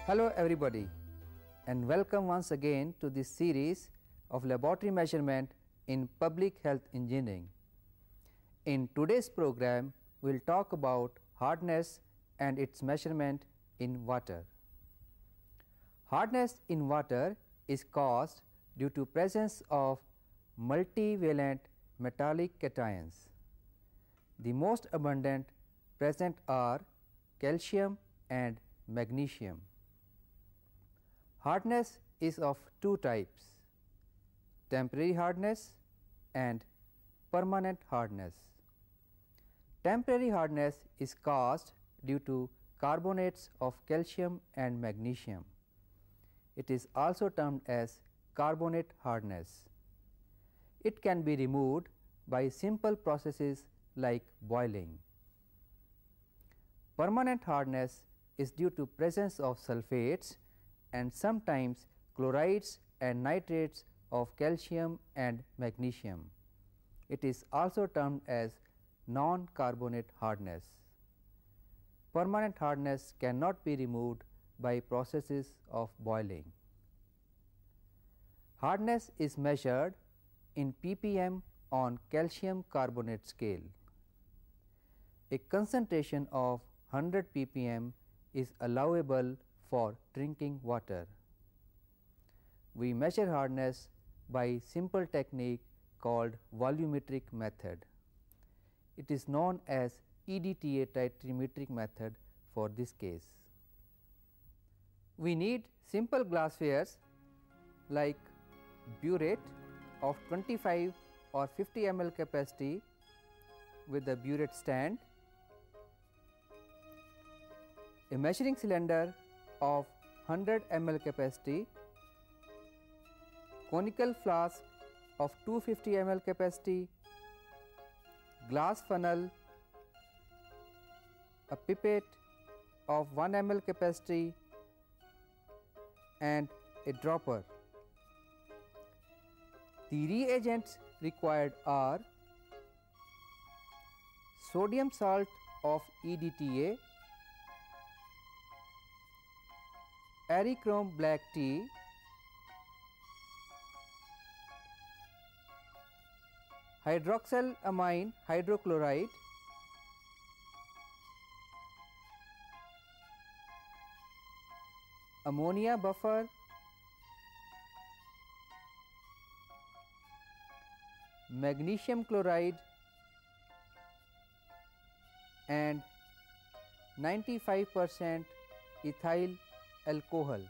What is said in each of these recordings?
Hello everybody and welcome once again to this series of laboratory measurement in public health engineering. In today's program, we will talk about hardness and its measurement in water. Hardness in water is caused due to presence of multivalent metallic cations. The most abundant present are calcium and magnesium. Hardness is of two types: temporary hardness and permanent hardness. Temporary hardness is caused due to carbonates of calcium and magnesium. It is also termed as carbonate hardness. It can be removed by simple processes like boiling. Permanent hardness is due to presence of sulfates and sometimes chlorides and nitrates of calcium and magnesium. It is also termed as non-carbonate hardness. Permanent hardness cannot be removed by processes of boiling. Hardness is measured in ppm on calcium carbonate scale. A concentration of 100 ppm is allowable for drinking water. We measure hardness by simple technique called volumetric method. It is known as EDTA titrimetric method for this case. We need simple glasswares like burette of 25 or 50 ml capacity with a burette stand, a measuring cylinder of 100 ml capacity, conical flask of 250 ml capacity, glass funnel, a pipette of 1 ml capacity and a dropper. The reagents required are sodium salt of EDTA, Arichrome black tea, hydroxylamine hydrochloride, ammonia buffer, magnesium chloride and 95% ethyl alcohol.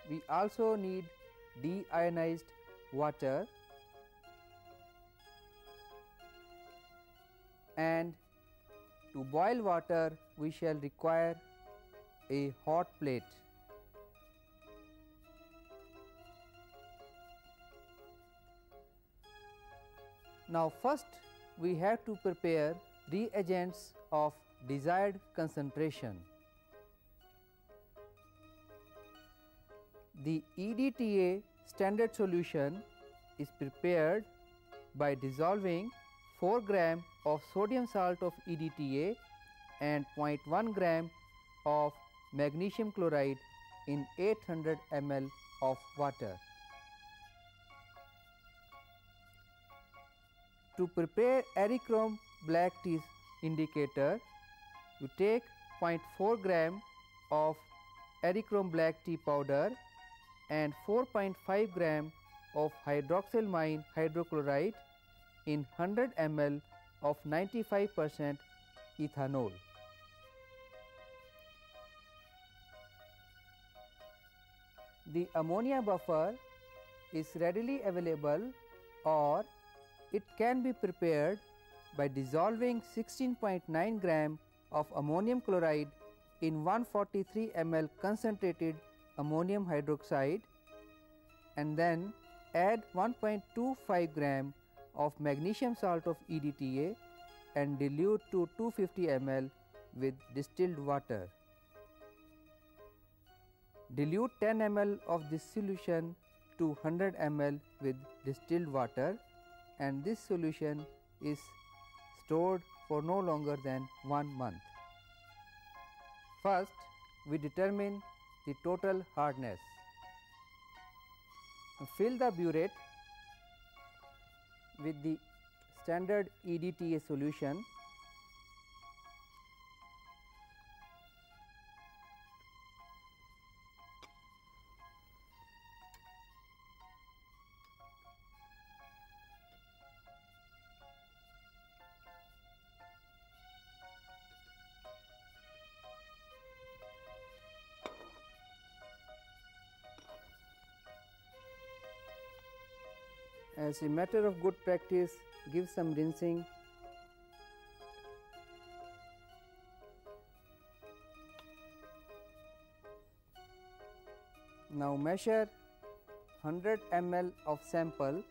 We also need deionized water and to boil water we shall require a hot plate. Now first we have to prepare reagents of desired concentration. The EDTA standard solution is prepared by dissolving 4 gram of sodium salt of EDTA and 0.1 gram of magnesium chloride in 800 ml of water. To prepare Arichrome black tea indicator, you take 0.4 gram of Arichrome black tea powder and 4.5 gram of hydroxylamine hydrochloride in 100 ml of 95% ethanol. The ammonia buffer is readily available or it can be prepared by dissolving 16.9 gram of ammonium chloride in 143 ml concentrated ammonium hydroxide and then add 1.25 gram of magnesium salt of EDTA and dilute to 250 ml with distilled water. Dilute 10 ml of this solution to 100 ml with distilled water and this solution is stored for no longer than 1 month. First, we determine the total hardness. Fill the burette with the standard EDTA solution. As a matter of good practice, give some rinsing. Now measure 100 ml of sample .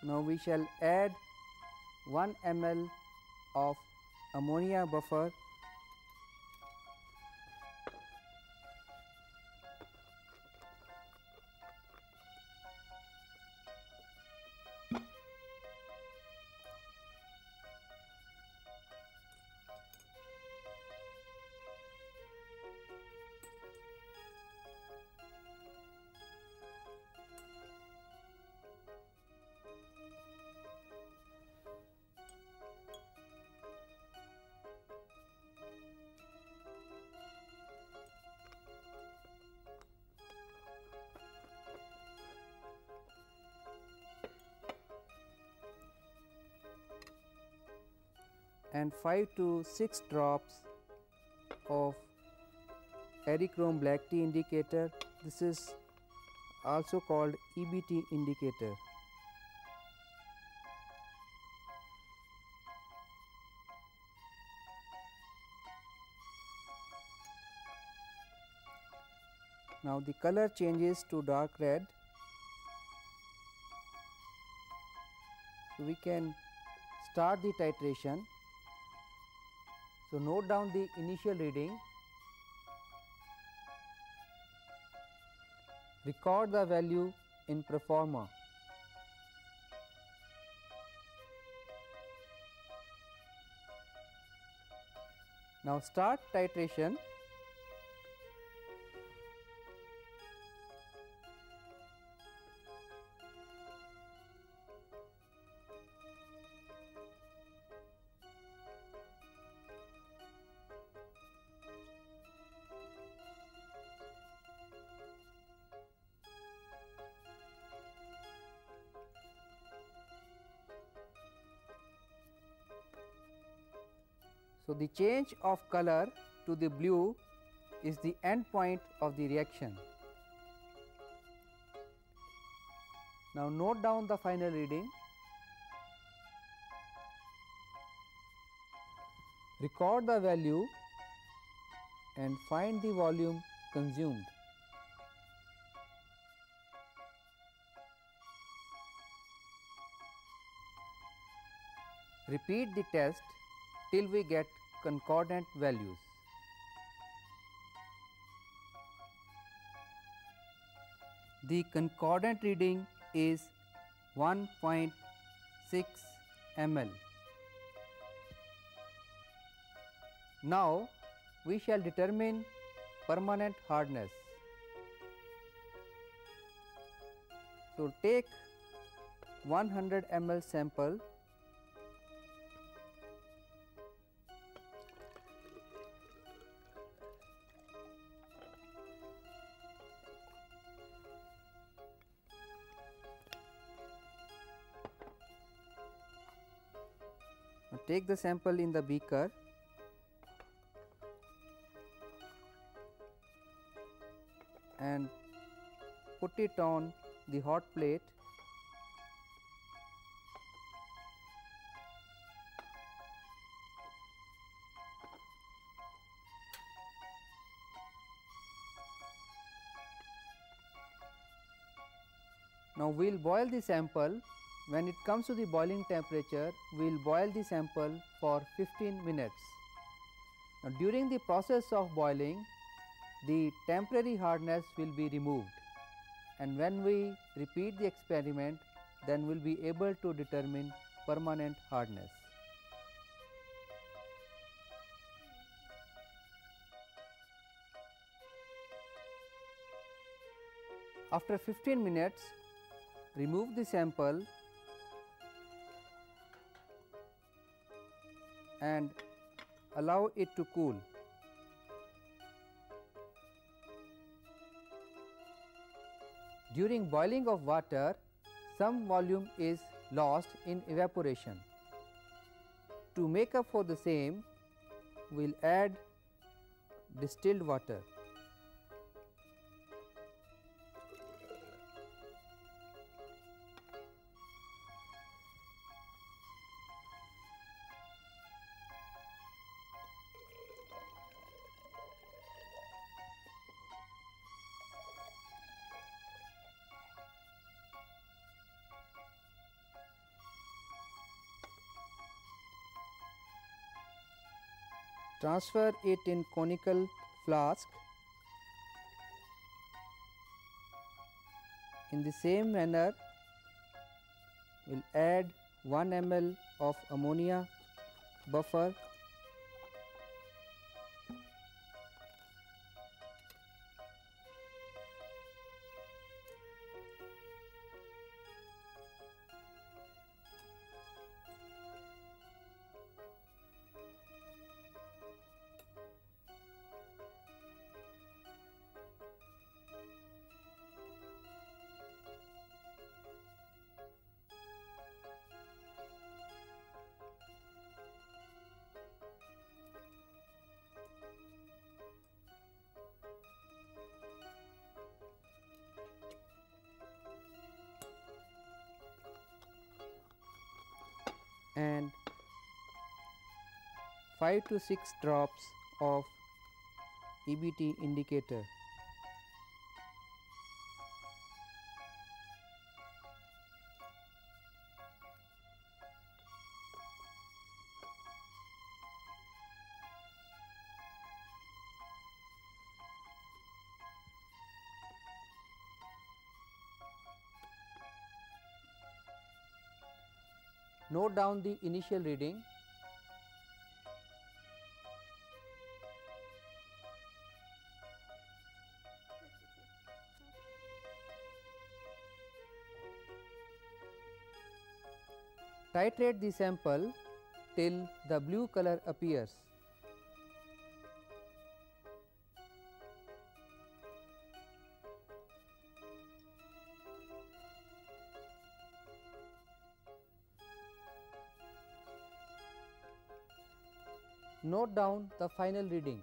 Now we shall add 1 ml of ammonia buffer . And 5 to 6 drops of Adichrome black tea indicator. This is also called EBT indicator. Now the color changes to dark red. So we can start the titration. So note down the initial reading, record the value in proforma. Now start titration. So the change of color to the blue is the end point of the reaction. Now note down the final reading. Record the value and find the volume consumed. Repeat the test till we get concordant values. The concordant reading is 1.6 ml. Now we shall determine permanent hardness. So take 100 ml sample . Now take the sample in the beaker . And put it on the hot plate . Now we will boil the sample. When it comes to the boiling temperature, we will boil the sample for 15 minutes. Now during the process of boiling, the temporary hardness will be removed, and when we repeat the experiment, then we will be able to determine permanent hardness. After 15 minutes, remove the sample and allow it to cool. During boiling of water, some volume is lost in evaporation. To make up for the same, we will add distilled water. Transfer it in conical flask. In the same manner, we will add 1 ml of ammonia buffer, and 5 to 6 drops of EBT indicator. Note down the initial reading. Titrate the sample till the blue color appears. Note down the final reading.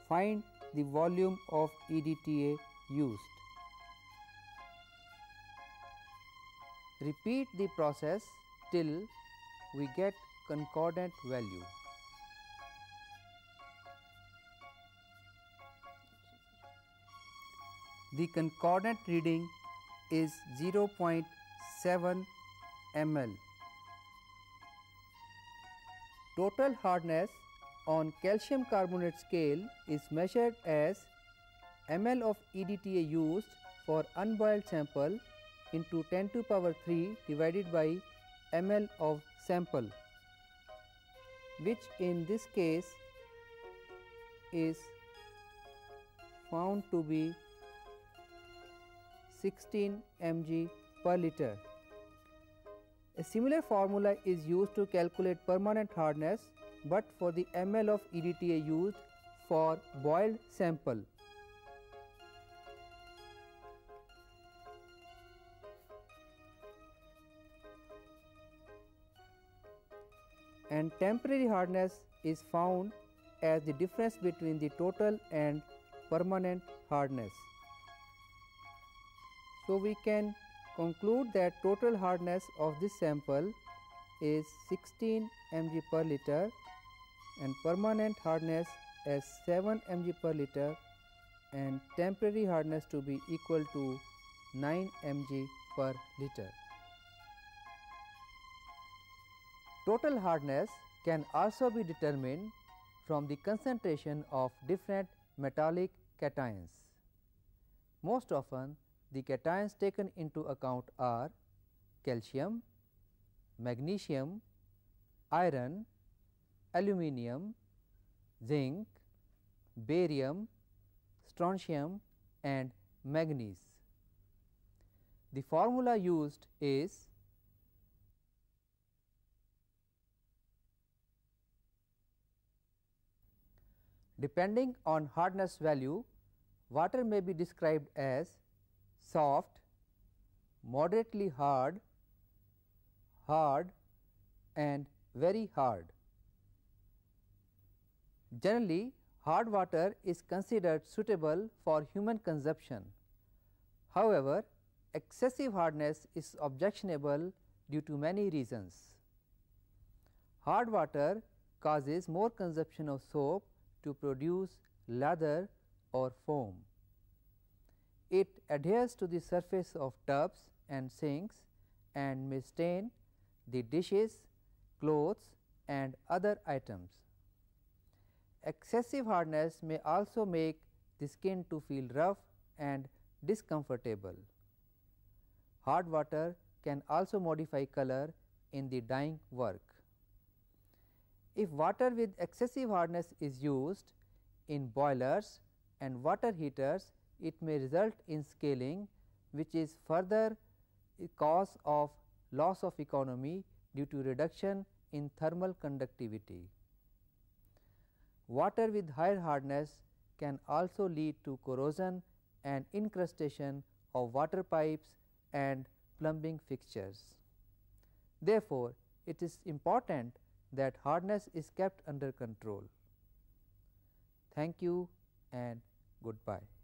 Find the volume of EDTA used. Repeat the process till we get concordant value. The concordant reading is 0.7 ml. Total hardness on calcium carbonate scale is measured as ml of EDTA used for unboiled sample into 10 to power 3 divided by ml of sample, which in this case is found to be 16 mg per liter. A similar formula is used to calculate permanent hardness, but for the ml of EDTA used for boiled sample. And temporary hardness is found as the difference between the total and permanent hardness. So we can conclude that total hardness of this sample is 16 mg per liter, and permanent hardness as 7 mg per liter and temporary hardness to be equal to 9 mg per liter. Total hardness can also be determined from the concentration of different metallic cations. Most often the cations taken into account are calcium, magnesium, iron, aluminium, zinc, barium, strontium and manganese. The formula used is depending on hardness value, water may be described as soft, moderately hard, hard and very hard. Generally, hard water is considered suitable for human consumption. However, excessive hardness is objectionable due to many reasons. Hard water causes more consumption of soap to produce lather or foam. It adheres to the surface of tubs and sinks and may stain the dishes, clothes and other items. Excessive hardness may also make the skin to feel rough and discomfortable. Hard water can also modify color in the dyeing work. If water with excessive hardness is used in boilers and water heaters, it may result in scaling, which is further a cause of loss of economy due to reduction in thermal conductivity. Water with higher hardness can also lead to corrosion and incrustation of water pipes and plumbing fixtures. Therefore, it is important that hardness is kept under control. Thank you and goodbye.